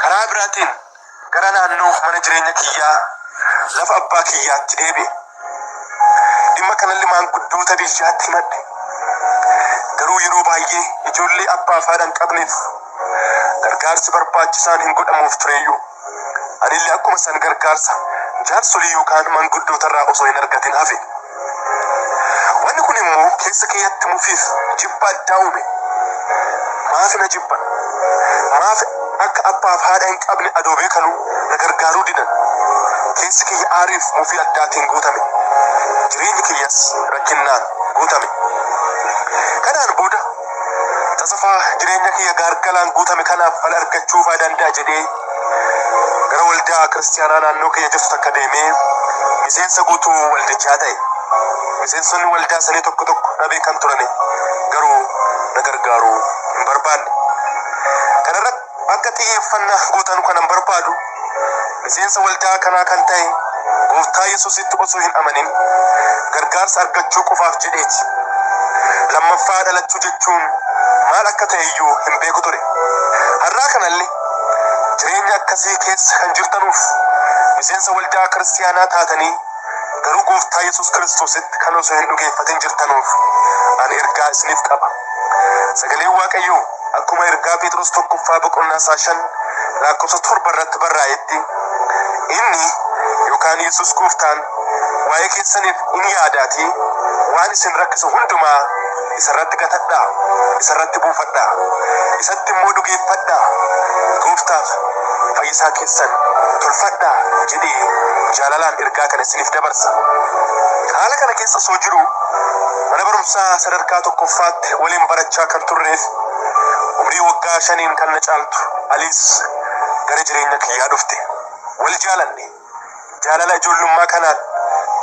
karaa biraatiin gara naannoo mana jireenya kiyyaa lafa abbaa kiyyaatti deebi'e. Dhimma kanallee maanguddoota biyyaatti himadhe. Garuu yeroo baay'ee ijoollee abbaa fi haadha hin qabneef gargaarsi barbaachisaan hin godhamuuf tureyyuu anillee akkuma san gargaarsa jaarsolii yookaan maanguddootarraa osoo hin argatin hafe. Wanni kun immoo keessa keeyyatti mufiif jibba addaa uume. Maaf na jibban? Maaf akka abbaa fi haadha hin qabne adoo beekanuu na gargaaruu didan? Keessi kiyya aariif mufii addaatiin guutame. Jireenyi kiyyas rakkinnaan guutame. Kanaan booda tasafaa jireenya kiyya gaargalaan guutame kanaaf fala argachuu danda'a jedhee gara waldaa kiristaanaa naannoo kiyya jirtu takka deemee miseensa guutuu waldichaa ta'e. Miseensonni waldaa sanii tokko tokko na beekan turani, garuu na gargaaruu hin barbaanne. Kanarratti akka xiyyeeffannaa gootan kanan barbaadu miseensa waldaa kanaa kan ta'e Gooftaa Yesuusitti osoo hin amanin gargaarsa argachuu qofaaf jedheeti. Lammaffaa dhalachuu jechuun maal akka ta'e iyyuu hin beeku ture. Har'aa kanallee jireenya akkasii keessa kan jirtanuuf miseensa waldaa kiristaanaa taatanii garuu Gooftaa Yesuus Kiristoositti kan osoo hin dhugeeffatin jirtanuuf ani ergaa isiniif qaba. Sagaleen Waaqayyoo akkuma ergaa Phexros 1:5 irratti barraa'etti inni yookaan Yesuus Gooftaan waa'ee keessaniif in yaadaatii waan isin rakkisu hundumaa isarratti gatadhaa, isarratti buufadhaa, isatti immoo dhugeeffadhaa, Gooftaaf fayyisaa keessan tolfadhaa jedhee jaalalaan ergaa kana isiniif dabarsa. Haala kana keessa osoo jiru mana barumsaa sadarkaa tokkoffaatti waliin barachaa kan turreef umrii waggaa 5 kan na caaltu Aliis gara jireenya kiyyaa dhufte. Wal jaalanne. Jaalala ijoollummaa kanaan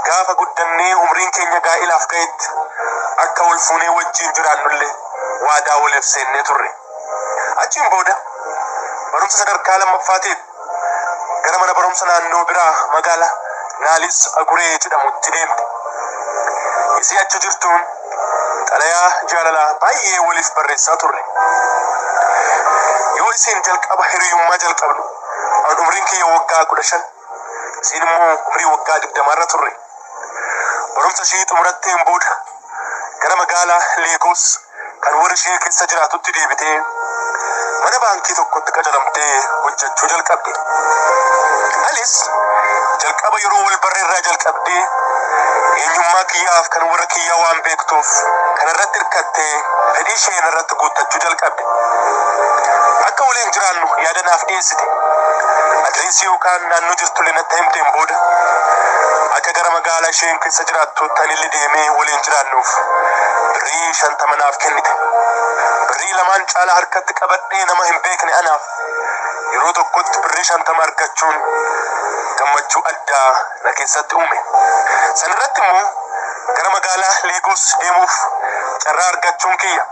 gaafa guddannee umriin keenya gaa'ilaaf ga'etti akka wal fuunee wajjin jiraannullee waadaa waliif seennee turre. Achiin booda barumsa sadarkaa lammaffaatiif gara mana barumsa naannoo biraa magaalaa Naalis Aguree jedhamutti deemte. Isii achi jirtuun xalayaa jaalalaa baay'ee waliif barreessaa turre. Yoo isiin jalqaba hiriyummaa jalqabnu an umriin kiyya waggaa 15, isiin immoo umrii waggaa 20 irra turre. Barumsa ishee xumuratteen booda gara magaalaa Leegos kan warri ishee keessa jiraatutti deebitee mana baankii tokkotti qacaramtee hojjechuu jalqabde. Aliis jalqaba yeroo wal barreerraa jalqabdee eenyummaa kiyyaaf kan warra kiyyaa waan beektuuf kanarratti hirkattee fedhii ishee irratti guuttachuu jalqabde. Akka waliin jiraannu yaadanaaf dhiyeessite. Adreesii yookaan naannoo jirtullee natti himteen booda akka gara magaalaa isheen keessa jiraattutti anillee deemee waliin jiraannuuf birrii 50 naaf kennite. Birrii 2 caalaa harkatti qabadhee nama hin beekne anaaf yeroo tokkotti birrii 50 argachuun gammachuu addaa na keessatti uume. Sanirratti immoo gara magaalaa Leegos deemuuf carraa argachuun kiyya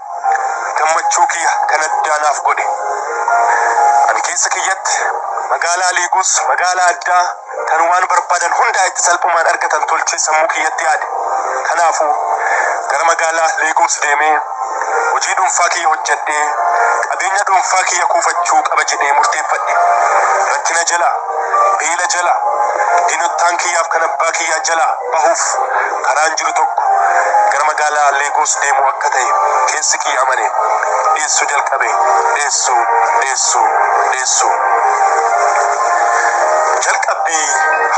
gammachuu kiyya kan addaa naaf godhe. Ani keessa kiyyatti magaalaa Leegos magaalaa addaa kan waan barbaadan hundaa itti salphumaan argatan tolchee sammuu kiyyatti yaade. Kanaafuu gara magaalaa Leegos deemee hojii dhuunfaa kiyya hojjedhee qabeenya dhuunfaa kiyya kuufachuu qaba jedhee murteeffadhe. Rakkina jalaa, beela jalaa, diinottaan kiyyaaf kan abbaa kiyyaa jalaa bahuuf karaan jiru tokko gara magaalaa Leegos deemuu akka ta'e keessi kiyya amane. Dhiyeessuu jalqabe. Dhiyeessuu. Jalqabbii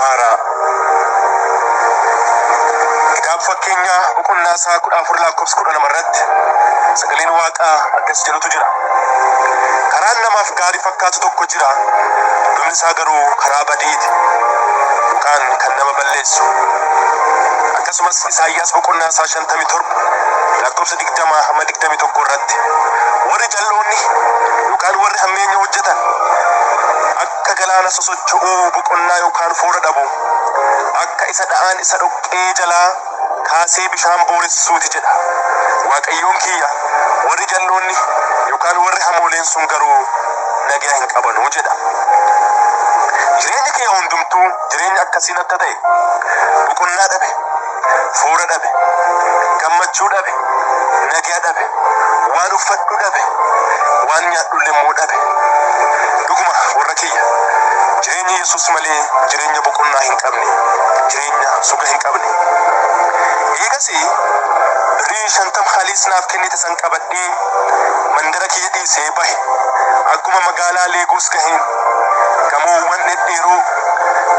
haaraa. Kitaaba fakkeenyaa boqonnaa 14:12 irratti sagaleen Waaqaa akkas jedhutu jira. Karaan namaaf gaarii fakkaatu tokko jira, dhumni isaa garuu karaa badiiti yookaan kan nama balleessu. Akkasumas Isaayyaas boqonnaa 57:20-21 irratti warri jalloonni yookaan warri hammeenya hojjetan akka galaana sosocho'uu boqonnaa yookaan foora dhabu akka isa dha'aan isa dhoqqee jalaa kaasee bishaan booressuuti jedha. Waaqayyoon kiyya warri jalloonni yookaan warri hamooleen sun garuu nagaa hin qabanuu jedha. Jireenya kiyya hundumtuu jireenya akkasiin akka ta'e boqonnaa dhabe, foora dhabe, gammachuu dhabe, nagaa dhabe, waan uffadhu dhabe, waan nyaadhullee immoo dhabe. Dhuguma warra kiyya jireenya Yesuus malee jireenya boqonnaa hin qabne, jireenya suga hin qabne. Eegasi birrii 50 haliis naaf kennite san qabadhee mandara kiyya dhiisee bahe. Akkuma magaalaa Leegos gaheen gamoowwan dhedheeroo,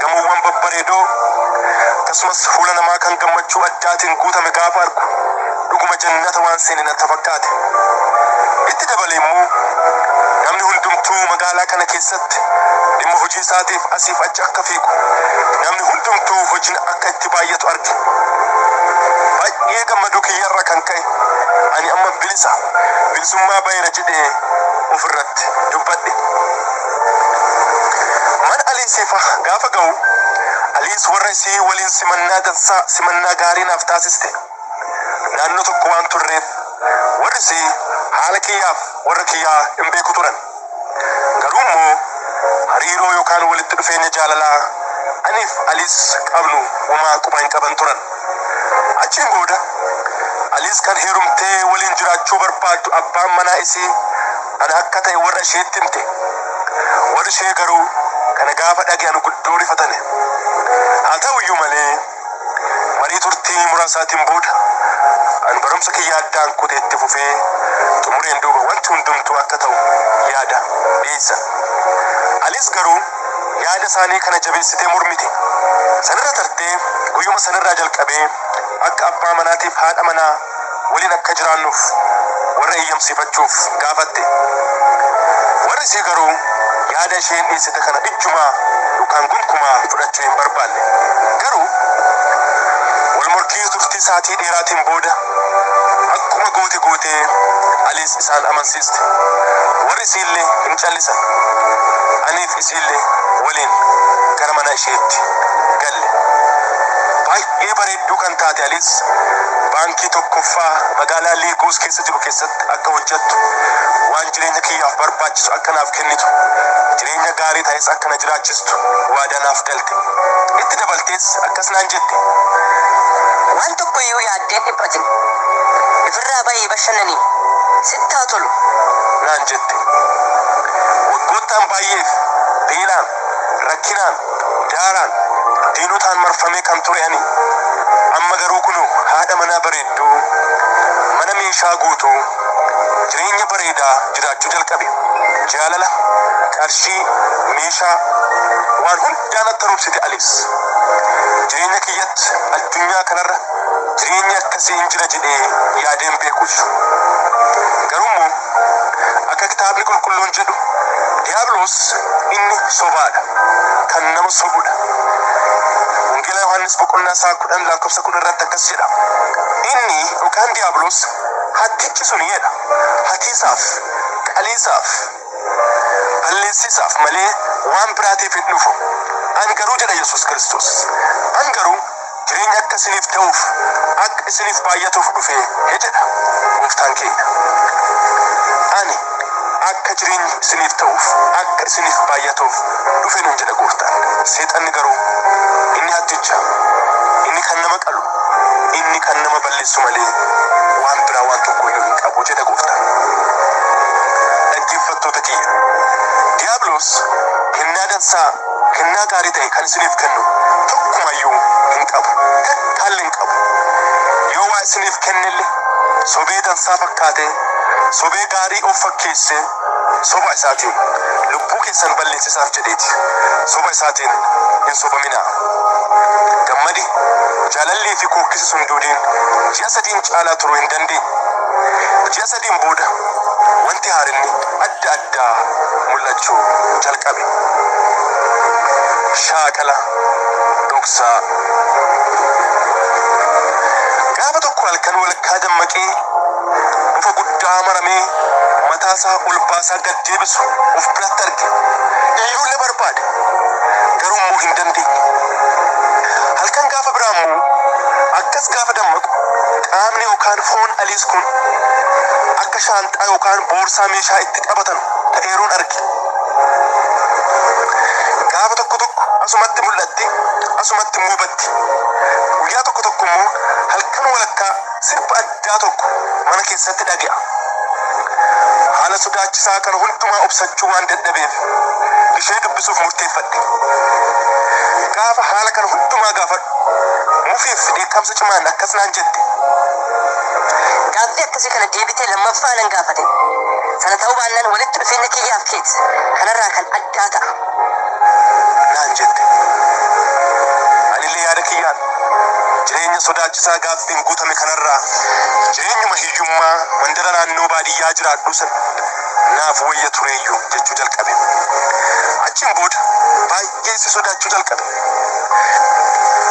gamoowwan babbareedoo akkasumas fuula namaa kan gammachuu addaatiin guutame gaafa argu dhuguma jannata waan seene natti fakkaate. Itti dabalee immoo namni hundumtuu magaalaa kana keessatti dhimma hojii isaatiif asiif achi akka fiigu, namni hundumtuu hojiin akka itti baay'atu arge. Baay'ee gammaduu kiyyarra kan ka'e ani amma bilisummaa baay'ina jedhee ofirratti dubbadhe. Man Aliisiifa gaafa ga'u Aliis warra isii waliin simannaa dansaa, simannaa gaarii naaf taasiste. Naannoo tokko waan turreef warri isii haala kiyyaaf warra kiyyaa hin beeku turan. Garuu immoo hariiroo yookaan walitti dhufeenya jaalalaa aniif Aliis qabnu uumaa quba hin qaban turan. Achiin booda Aliis kan heerumtee waliin jiraachuu barbaaddu abbaan manaa isii ana akka ta'e warra isheetti himte. Warri ishee garuu kana gaafa dhaga'an guddoo rifatane. Haa ta'u iyyuu malee marii turtii muraasaatiin booda an barumsa kiyya addaan kutee itti fufee xumureen duuba wanti hundumtuu akka ta'u yaada dhiyeessan. Aliis garuu yaada isaanii kana jabeessitee mormite. Sanirra tartee guyyuma sanirraa jalqabee akka abbaa manaatiif haadha manaa waliin akka jiraannuuf warra eeyyamsiifachuuf gaafatte. Warri isii garuu yaada isheen dhiyeessite kana ijjumaa yookaan gonkumaa fudhachuu hin barbaanne. Garuu wal morkii turtii saatii dheeraatiin booda akkuma gootee Aliis isaan amansiiste. Warri isiillee hin callisan. Aniif isiillee waliin gara mana isheetti galle. Baay'ee bareedduu kan taate Aliis baankii tokkoffaa magaalaa Leegos keessa jiru keessatti akka hojjettu, waan jireenya kiyyaaf barbaachisu akka naaf kennitu, jireenya gaarii ta'es akka na jiraachistu waadaa naaf galte. Itti dabaltees akkas naan jette. Waan tokko iyyuu yaaddeen dhiphatin. Ifirraa baay'ee bashannanii sitti haa tolu naan jette. Waggoottan baay'eef beelaan, rakkinaan, daaraan, diinotaan marfamee kan ture ani amma garuu kunoo haadha manaa bareedduu, mana meeshaa guutuu, jireenya bareedaa jiraachuu jalqabe. Jaalala, qarshii, meeshaa waan hundaan natti roobsite Aliis. Jireenya kiyyatti addunyaa kanarra jireenya akkasii hin jira jedhee yaadeen beekus. Garuu immoo akka kitaabni qulqulluun jedhu diiyaabiloos inni sobaadha, kan nama sobudha. Wangeela Yohaannis boqonnaa 10:10 irratti akkas jedha. Inni yookaan diiyaabiloos hattichi sun jedha hatiisaaf, qaliisaaf, balleessisaaf malee waan biraatiif hin dhufu. Ani garuu jedha Yesuus Kiristoos, ani garuu jireenya akka isiniif ta'uuf, akka isiniif baay'atuuf dhufe jedha gooftaan keenya. Ani akka jireenyi isiniif ta'uuf, akka isiniif baay'atuuf dhufe nuun jedha gooftaan. Seexanni garuu inni hatticha, inni kan nama qalu, inni kan nama balleessu malee waan biraa waan tokko iyyuu hin qabu jedha gooftaan. Dhaggeeffattoota kiyya, diiyaabiloos kennaa dansaa, kennaa gaarii ta'e kan isiniif kennu tokkumayyuu hin qabu, takkaallee hin qabu. Yoo waa isiniif kennellee sobee dansaa fakkaatee, sobee gaarii of fakkeessee, soba isaatiin lubbuu keessan balleessisaaf jedheeti. Soba isaatiin hin sobaminaa. Gammadi, jaalallii fi kookkisi sun duudiin ji'a 3 caalaa turuu hin dandeenye. Ji'a 3 booda wanti haarinni adda addaa mul'achuu jalqabe. Shaakala dhoksaa. Gaafa tokko halkan walakkaa dammaqee bofa guddaa maramee mataasaa ol baasaa gad deebisu of biratti arge. Iyyuullee barbaade. Garuu immoo hin dandeenye. Halkan gaafa biraa immoo akkas gaafa dammaqu qaamni yookaan foon Aliis kun akka shaanxaa yookaan boorsaa meeshaa itti qabatan ta'eeruun arge. Gaafa tokko asumatti mul'atti, asumatti immoo batti. Guyyaa tokko immoo halkan walakkaa sirba addaa tokko mana keessatti dhaga'a. Haala sodaachisaa kana hundumaa obsachuu waan dadhabeef ishee dubbisuuf murteeffadhe. Gaafa haala kana hundumaa gaafadhu mufiif dheekkamsa cimaan akkas naan jette. Gaaffii akkasii kana deebitee lammaffaa nan gaafate. Sana ta'uu baannaan walitti dhufeenya kiyyaaf keeti kanarraa kan addaa ta'a naan jette. Anillee yaada kiyyaan jireenya sodaachisaa gaaffiin guutame kanarraa jireenyuma hiyyummaa mandara naannoo baadiyyaa jiraadhu sana naaf wayya tureeyyuu jechuu jalqabe. Achiin booda baay'ee si sodaachuu jalqabe.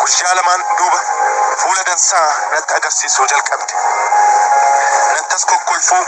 Guyyaa lamaan duuba fuula dansaa natti agarsiisuu jalqabde. Nattas kokkolfuu